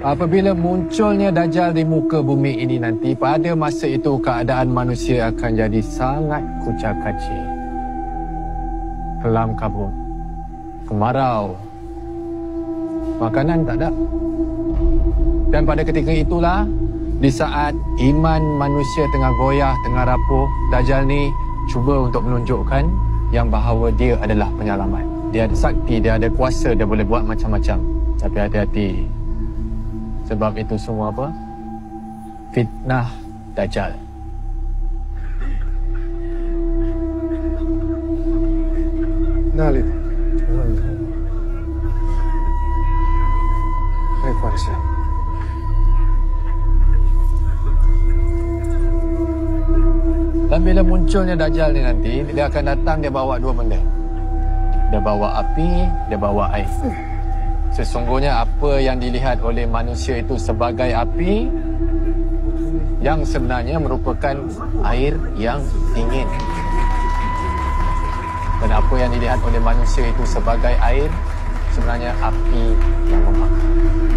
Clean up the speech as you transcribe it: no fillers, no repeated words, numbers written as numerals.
Apabila munculnya Dajjal di muka bumi ini nanti, pada masa itu keadaan manusia akan jadi sangat kucak kacir. Kelam kabut, kemarau, makanan tak ada. Dan pada ketika itulah, di saat iman manusia tengah goyah, tengah rapuh, Dajjal ni cuba untuk menunjukkan yang bahawa dia adalah penyelamat. Dia ada sakti, dia ada kuasa, dia boleh buat macam-macam. Tapi hati-hati. Sebab itu semua apa? Fitnah Dajjal. Nalit. Hai kuasa. Dan bila munculnya Dajjal ni nanti, dia akan datang, dia bawa dua benda. Dia bawa api, dia bawa air. Sesungguhnya apa yang dilihat oleh manusia itu sebagai api, yang sebenarnya merupakan air yang dingin. Dan apa yang dilihat oleh manusia itu sebagai air, sebenarnya api yang membakar.